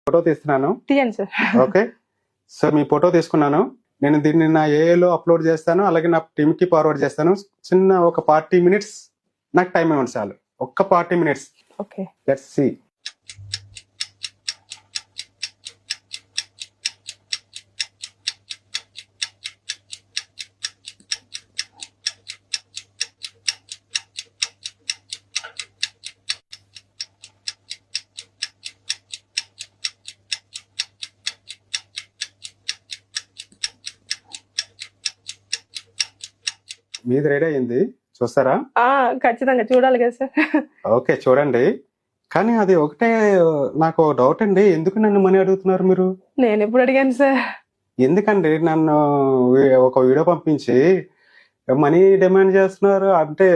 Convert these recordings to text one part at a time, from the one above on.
Photo తీస్తున్నాను. తీయండి sir. Okay, so మీ photo తీసుకున్నాను. నేను దీన్ని నా ఏఐలో అప్లోడ్ చేస్తాను, అలాగే నా టీమ్ కి ఫార్వర్డ్ చేస్తాను. చిన్న ఒక 40 minutes నాకు టైం ఇవ్వండి చాలు. ఒక్క 40 minutes. Okay, let's see. మీది రెడీ అయింది, చూస్తారా? ఖచ్చితంగా చూడాలి కదా సార్. ఓకే, చూడండి. కానీ అది ఒకటే నాకు డౌట్ అండి, ఎందుకు నన్ను మనీ అడుగుతున్నారు మీరు? నేను ఎప్పుడు అడిగాను సార్? ఎందుకండి నన్ను ఒక వీడియో పంపించి మనీ డిమాండ్ చేస్తున్నారు, అంటే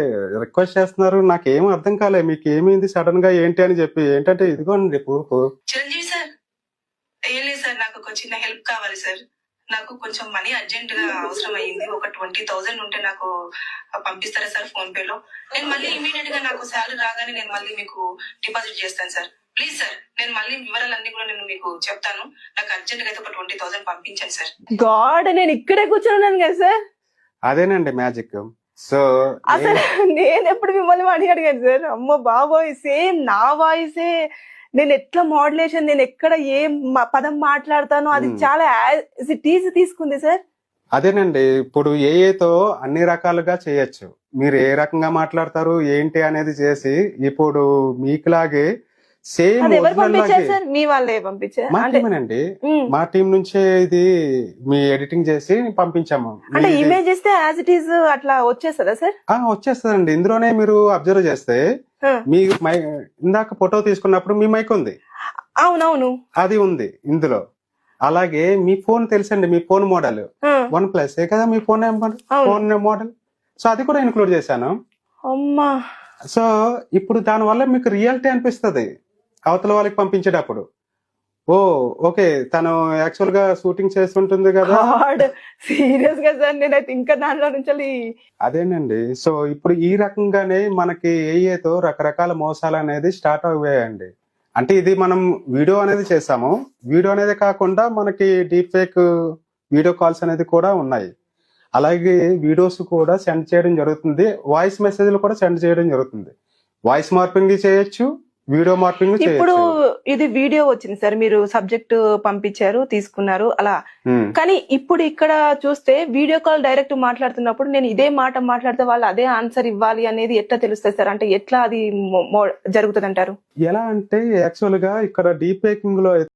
రిక్వెస్ట్ చేస్తున్నారు? నాకేం అర్థం కాలే. మీకు ఏమైంది సడన్ గా ఏంటి అని చెప్పి. ఏంటంటే ఇదిగోండి ప్రూఫ్. చిరంజీవి సార్, ఏం లేదు సార్, నాకు ఒక చిన్న హెల్ప్ కావాలి సార్. నాకు కొంచెం మనీ అర్జెంట్ గా అవసరం అయ్యింది. ఒక 20,000 ఉంటే నాకు పంపిస్తారా సార్ ఫోన్ పే లో? నేను మళ్ళీ ఇమీడియట్ గా నాకు శాలరీ రాగానే నేను మళ్ళీ మీకు డిపాజిట్ చేస్తాను సార్. ప్లీజ్ సార్, నేను మళ్ళీ వివరాలన్నీ కూడా నేను మీకు చెప్తాను. నాకు అర్జెంట్ గా అయితే ఒక 20,000 పంపించండి సార్. గాడ్, నేను ఇక్కడే కూర్చొని కదా సార్. అదేనండి మ్యాజిక్. సో అసలు నేను ఎప్పుడు మిమ్మల్ని మనీ అడిగాను సార్? అమ్మో బాబోయ్, సేమ్ నా వాయిసే. నేను ఎట్లా మోడ్యులేషన్, నేను ఎక్కడ ఏ పదం మాట్లాడతానో అది చాలా తీసుకుంది సార్. అదేనండి, ఇప్పుడు ఏఏతో అన్ని రకాలుగా చేయొచ్చు. మీరు ఏ రకంగా మాట్లాడతారు ఏంటి అనేది చేసి ఇప్పుడు మీకులాగే సేమ్ ఎవరు పంపించారు సార్? మీ వాళ్ళే పంపించారు? మా టీమేనండి, మా టీం నుంచే ఇది మీ ఎడిటింగ్ చేసి పంపించాము. అంటే ఇమేజ్ ఇస్తే యాజ్ ఇట్ ఈస్ అట్లా వచ్చేస్తుందా సార్? వచ్చేస్తుందండి. ఇందులోనే మీరు అబ్జర్వ్ చేస్తే మీ ఇందాక ఫోటో తీసుకున్నప్పుడు మీ మైక్ ఉంది. అవునవును, అది ఉంది ఇందులో. అలాగే మీ ఫోన్ తెలుసండి, మీ ఫోన్ మోడల్ OnePlus కదా మీ ఫోన్ మోడల్. సో అది కూడా ఇన్క్లూడ్ చేశాను. అమ్మా, సో ఇప్పుడు దాని వల్ల మీకు రియాలిటీ అనిపిస్తుంది అవతల వాళ్ళకి పంపించేటప్పుడు. ఓ ఓకే, తను యాక్చువల్ గా షూటింగ్ చేస్తుంటుంది కదా. సీరియస్ గా సార్, నేనైతే ఇంకా దాంట్లో నుంచి అదేనండి. సో ఇప్పుడు ఈ రకంగానే మనకి ఏఏతో రకరకాల మోసాలు అనేది స్టార్ట్ అయ్యాయండి. అంటే ఇది మనం వీడియో అనేది చేసాము. వీడియో అనేది కాకుండా మనకి డీప్ ఫేక్ వీడియో కాల్స్ అనేది కూడా ఉన్నాయి. అలాగే వీడియోస్ కూడా సెండ్ చేయడం జరుగుతుంది, వాయిస్ మెసేజ్లు కూడా సెండ్ చేయడం జరుగుతుంది. వాయిస్ మార్పింగ్ చేయొచ్చు, వీడియో మార్పింగ్ చేయొచ్చు. ఇప్పుడు ఇది వీడియో వచ్చింది సార్, మీరు సబ్జెక్ట్ పంపించారు, తీసుకున్నారు అలా. కానీ ఇప్పుడు ఇక్కడ చూస్తే వీడియో కాల్ డైరెక్ట్ మాట్లాడుతున్నప్పుడు నేను ఇదే మాట మాట్లాడితే వాళ్ళు అదే ఆన్సర్ ఇవ్వాలి అనేది ఎట్లా తెలుస్తుంది సార్? అంటే ఎట్లా అది జరుగుతుంది అంటారు? ఎలా అంటే యాక్చువల్ గా ఇక్కడ డీప్ ఫేకింగ్ లో